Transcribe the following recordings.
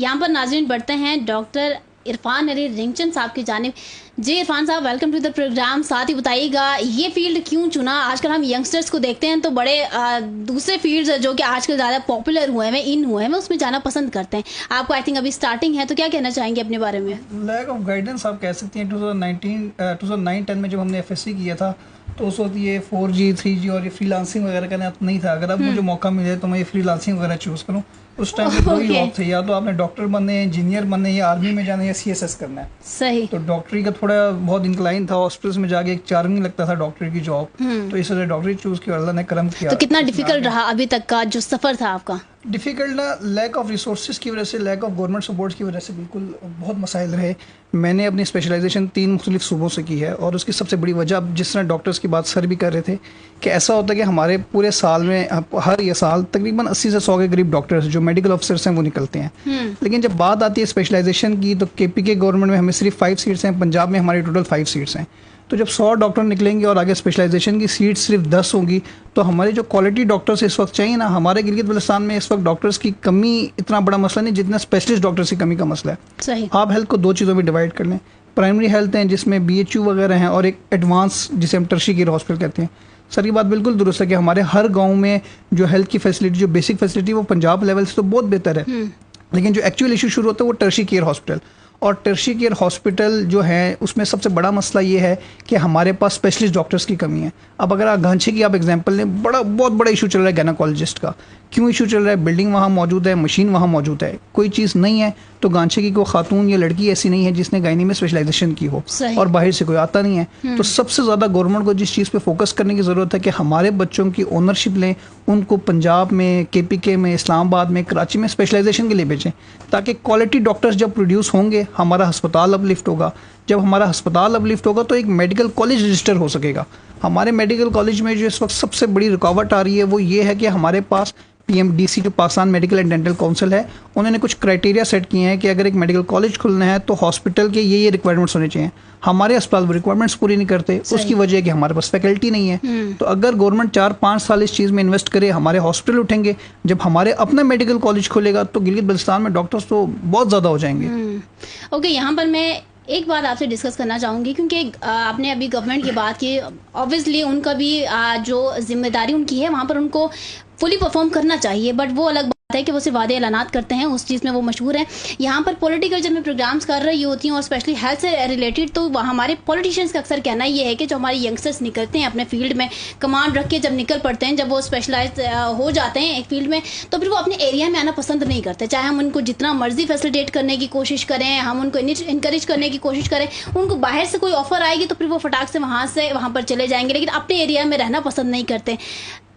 यहाँ पर नाज़रीन बढ़ते हैं डॉक्टर इरफान अली रिंगचंद साहब की जानिब। जी इरफान साहब, वेलकम टू द प्रोग्राम। साथ ही बताइएगा ये फील्ड क्यों चुना? आजकल हम यंगस्टर्स को देखते हैं तो बड़े दूसरे फील्ड्स जो कि आजकल ज़्यादा पॉपुलर हुए हैं, इन हुए हैं, उसमें जाना पसंद करते हैं। आपको आई थिंक अभी स्टार्टिंग है, तो क्या कहना चाहेंगे अपने बारे में? लैक ऑफ गाइडेंस आप कह सकती हैं। 2009-10 में जब हमने एफएससी किया था तो उस वक्त ये 4G 3G और ये फ्रीलांसिंग वगैरह का नहीं था। अगर अब मुझे मौका मिले तो मैं ये फ्रीलांसिंग वगैरह चूज़ करूँ। उस टाइम में दो ही जॉब थे, या तो आपने डॉक्टर बनने है, इंजीनियर बनने, या आर्मी में जाना है, या CSS करना है। सही। तो डॉक्टरी का थोड़ा बहुत इंक्लाइन था, हॉस्पिटल्स में जाके एक चार्मिंग लगता था डॉक्टरी की जॉब, तो इस वजह से डॉक्टरी चूज़ किया, अल्लाह ने करम किया। तो कितना डिफिकल्ट रहा अभी तक का जो सफ़र था आपका? डिफ़िकल्ट ना, लैक ऑफ रिसोर्सेज की वजह से, लैक ऑफ गवर्नमेंट सपोर्ट की वजह से बिल्कुल बहुत मसाइल रहे। मैंने अपनी स्पेशलाइजेशन 3 मुख्तलिफ सूबों से की है, और उसकी सबसे बड़ी वजह, अब जिस तरह डॉक्टर्स की बात सर भी कर रहे थे, कि ऐसा होता है कि हमारे पूरे साल में हर ये साल तकरीबन 80 से 100 के करीब डॉक्टर्स जो मेडिकल ऑफिसर्स हैं वो निकलते हैं। लेकिन जब बात आती है स्पेशलाइजेशन की, तो KPK गवर्नमेंट में हमें सिर्फ 5 सीट्स हैं, पंजाब में हमारी टोटल 5 सीट्स हैं। तो जब 100 डॉक्टर निकलेंगे और आगे स्पेशलाइजेशन की सीट सिर्फ 10 होंगी, तो हमारे जो क्वालिटी डॉक्टर्स इस वक्त चाहिए ना, हमारे गिलगित बल्तिस्तान में इस वक्त डॉक्टर्स की कमी इतना बड़ा मसला नहीं जितना स्पेशलिस्ट डॉक्टर्स की कमी का मसला है। सही। आप हेल्थ को 2 चीज़ों में डिवाइड कर लें। प्राइमरी हेल्थ हैं जिसमें BHU वगैरह हैं, और एक एडवांस जिसे हम टर्शियरी केयर हॉस्पिटल कहते हैं। सर की बात बिल्कुल दुरुस्त है कि हमारे हर गाँव में जो हेल्थ की फैसिलिटी, जो बेसिक फैसिलिटी, वो पंजाब लेवल से तो बहुत बेहतर है, लेकिन जो एक्चुअल इशू शुरू होता है वो टर्शियरी केयर हॉस्पिटल। और टर्शियरी केयर हॉस्पिटल जो है उसमें सबसे बड़ा मसला ये है कि हमारे पास स्पेशलिस्ट डॉक्टर्स की कमी है। अब अगर आप गांछे की आप एग्जांपल लें, बहुत बड़ा इशू चल रहा है गायनेकोलॉजिस्ट का। क्यों इशू चल रहा है? बिल्डिंग वहाँ मौजूद है, मशीन वहाँ मौजूद है, कोई चीज़ नहीं है। तो गांछे की कोई खातून या लड़की ऐसी नहीं है जिसने गायनी में स्पेशलाइजेशन की हो, और बाहर से कोई आता नहीं है। तो सबसे ज़्यादा गवर्नमेंट को जिस चीज़ पे फोकस करने की ज़रूरत है कि हमारे बच्चों की ओनरशिप लें, उनको पंजाब में, KPK में, इस्लामाबाद में, कराची में स्पेशलाइजेशन के लिए भेजें, ताकि क्वालिटी डॉक्टर्स जब प्रोड्यूस होंगे हमारा अस्पताल अपलिफ्ट होगा। जब हमारा अस्पताल अपलिफ्ट होगा तो एक मेडिकल कॉलेज रजिस्टर हो सकेगा। हमारे मेडिकल कॉलेज में जो इस वक्त सबसे बड़ी रुकावट आ रही है वो ये है कि हमारे पास PMDC जो Pakistan medical and dental council है, उन्होंने कुछ क्राइटेरिया सेट किए हैं कि अगर एक मेडिकल कॉलेज खुलना है तो हॉस्पिटल के ये रिक्वायरमेंट्स होने चाहिए। हमारे अस्पताल वो रिक्वायरमेंट्स पूरी नहीं करते। उसकी वजह है कि हमारे पास फैकल्टी नहीं है। तो अगर गवर्नमेंट 4-5 साल इस चीज़ में इन्वेस्ट करे, हमारे हॉस्पिटल उठेंगे, जब हमारे अपना मेडिकल कॉलेज खुलेगा तो गिलगित बल्तिस्तान में डॉक्टर्स तो बहुत ज़्यादा हो जाएंगे। ओके, यहाँ पर मैं एक बात आपसे डिस्कस करना चाहूँगी, क्योंकि आपने अभी गवर्नमेंट की बात की। ऑब्वियसली उनका भी जो जिम्मेदारी उनकी है वहाँ पर उनको फुली परफॉर्म करना चाहिए, बट वो अलग बात है कि वो सिर्फ वादे ऐलानात करते हैं, उस चीज़ में वो मशहूर है। यहाँ पर पॉलिटिकल जब मैं प्रोग्राम्स कर रही होती हूँ और स्पेशली हेल्थ से रिलेटेड, तो हमारे पॉलिटिशियंस का अक्सर कहना ये है कि जो हमारे यंगस्टर्स निकलते हैं अपने फील्ड में कमांड रख के, जब निकल पड़ते हैं, जब वो स्पेशलाइज हो जाते हैं एक फील्ड में, तो फिर वो अपने एरिया में आना पसंद नहीं करते। चाहे हम उनको जितना मर्जी फैसिलिटेट करने की कोशिश करें, हम उनको इनकरेज करने की कोशिश करें, उनको बाहर से कोई ऑफर आएगी तो फिर वो फटाक से वहाँ पर चले जाएंगे, लेकिन अपने एरिया में रहना पसंद नहीं करते।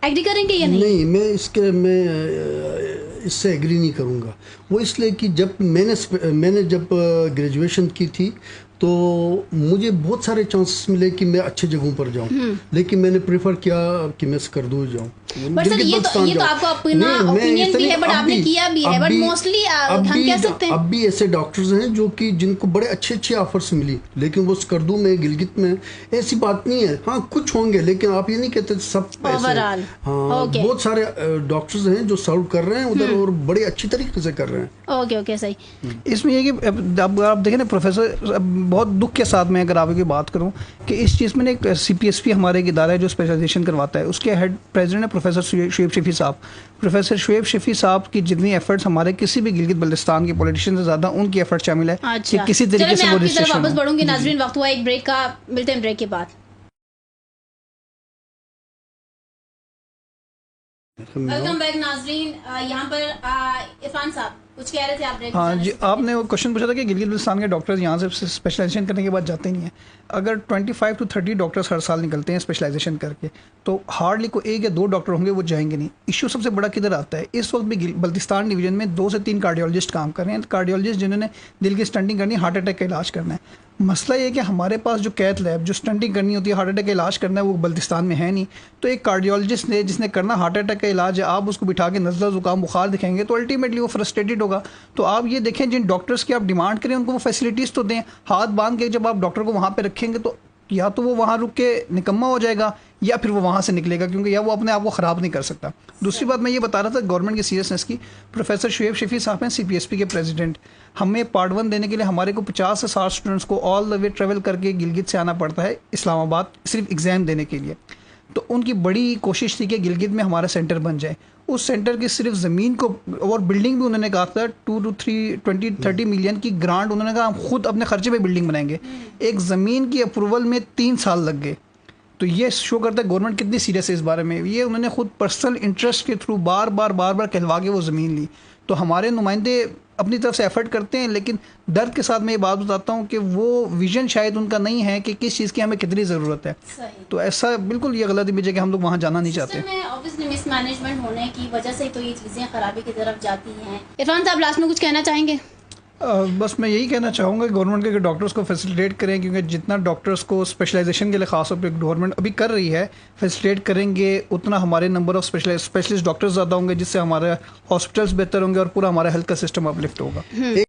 एग्री करेंगे या नहीं? नहीं, मैं इससे एग्री नहीं करूँगा। वो इसलिए कि जब मैंने जब ग्रेजुएशन की थी तो मुझे बहुत सारे चांसेस मिले कि मैं अच्छे जगहों पर जाऊं, लेकिन मैंने प्रेफर किया कि मैं स्कर्दू जाऊं। बट सर ये तो आपका ओपिनियन भी है, बट आपने किया भी है, बट मोस्टली हम कह सकते हैं अब भी ऐसे डॉक्टर्स हैं जो कि जिनको बड़े अच्छे ऑफर्स मिली, लेकिन वो स्कर्दू में, गिलगित में, ऐसी बात नहीं है। हाँ, कुछ होंगे, लेकिन आप ये नहीं कहते सब ओवरऑल। हाँ, बहुत सारे डॉक्टर्स हैं जो सर्व कर रहे हैं उधर और बड़े अच्छी तरीके से कर रहे हैं। ओके सही। इसमें ये कि आप देखें ना प्रोफेसर, बहुत दुख के साथ में अगर आपकी बात करूं कि इस चीज़ में एक CPSP हमारे एक इदारा है जो स्पेशलाइजेशन करवाता है, उसके हेड प्रेसिडेंट है प्रोफेसर शुएब शफी साहब। प्रोफेसर शुएब शफी साहब की जितनी एफर्ट्स हमारे किसी भी गिलगित बल्तिस्तान के पॉलिटिशियन से ज़्यादा उनकी एफर्ट शामिल है। अच्छा। कि किसी तरीके से वो रजिस्ट्रेशन वापस बढ़ूंगी। नाज़रीन, वक्त हुआ एक ब्रेक का, मिलते हैं ब्रेक के बाद। वेलकम बैक नाज़रीन। यहाँ पर इरफान साहब कुछ कह रहे थे आप? हाँ जी, आपने वो क्वेश्चन पूछा था कि गिलगित बल्तिस्तान के डॉक्टर्स यहाँ से स्पेशलाइजेशन करने के बाद जाते नहीं हैं। अगर 25 to 30 डॉक्टर्स हर साल निकलते हैं स्पेशलाइजेशन करके, तो हार्डली को 1 या 2 डॉक्टर होंगे वो जाएंगे नहीं। इशू सबसे बड़ा किधर आता है? इस वक्त भी बल्तिस्तान डिवीजन में 2 से 3 कार्डियोलॉजिस्ट काम कर रहे हैं, कार्डियोलॉजिस्ट जिन्होंने दिल की स्टंटिंग करनी है, हार्ट अटैक का इलाज करना है। मसला ये है कि हमारे पास जो कैथ लैब जो स्टंटिंग करनी होती है, हार्ट अटैक का इलाज करना है, वो बल्तिस्तान में है नहीं। तो एक कार्डियोलॉजिस्ट ने जिसने करना हार्ट अटैक का इलाज है, आप उसको बिठा के नज़ला ज़ुकाम बुखार दिखाएंगे तो अल्टीमेटली वो फ्रस्ट्रेटेड होगा। तो आप ये देखें, जिन डॉक्टर्स की आप डिमांड करें उनको वो फैसिलिटीज़ तो दें। हाथ बांध के जब आप डॉक्टर को वहाँ पे रखेंगे तो या तो वो वहाँ रुक के निकम्मा हो जाएगा या फिर वो वहाँ से निकलेगा, क्योंकि या वो अपने आप को ख़राब नहीं कर सकता। दूसरी बात मैं ये बता रहा था गवर्नमेंट की सीरियसनेस की। प्रोफेसर शुएब शफी साहब हैं CPSP के प्रेसिडेंट। हमें पार्ट 1 देने के लिए हमारे को 50 से 60 स्टूडेंट्स को ऑल द वे ट्रेवल करके गिलगित से आना पड़ता है इस्लामाबाद, सिर्फ एग्ज़ाम देने के लिए। तो उनकी बड़ी कोशिश थी कि गिलगित में हमारा सेंटर बन जाए। उस सेंटर की सिर्फ ज़मीन को और बिल्डिंग भी उन्होंने कहा था 20-30 मिलियन की ग्रांट, उन्होंने कहा हम खुद अपने खर्चे पे बिल्डिंग बनाएंगे। एक ज़मीन की अप्रूवल में 3 साल लग गए। तो ये शो करता है गवर्नमेंट कितनी सीरियस है इस बारे में। ये उन्होंने खुद पर्सनल इंटरेस्ट के थ्रू बार बार कहलवा के वो ज़मीन ली। तो हमारे नुमाइंदे अपनी तरफ से एफर्ट करते हैं, लेकिन दर्द के साथ मैं ये बात बताता हूँ कि वो विजन शायद उनका नहीं है कि किस चीज़ की हमें कितनी ज़रूरत है। तो ऐसा बिल्कुल ये गलत इमेज है कि हम लोग वहाँ जाना नहीं चाहते। ऑब्वियसली मिसमैनेजमेंट होने की वजह से तो ये चीज़ें खराबी की तरफ जाती हैं। इरफान साहब लास्ट में कुछ कहना चाहेंगे? बस मैं यही कहना चाहूँगा कि गवर्नमेंट के डॉक्टर्स को फैसिलिटेट करें, क्योंकि जितना डॉक्टर्स को स्पेशलाइजेशन के लिए खास तौर पर गवर्नमेंट अभी कर रही है, फैसिलिटेट करेंगे उतना हमारे नंबर ऑफ स्पेशलिस्ट डॉक्टर्स ज़्यादा होंगे, जिससे हमारे हॉस्पिटल्स बेहतर होंगे और पूरा हमारा हेल्थ का सिस्टम अपलिफ्ट होगा।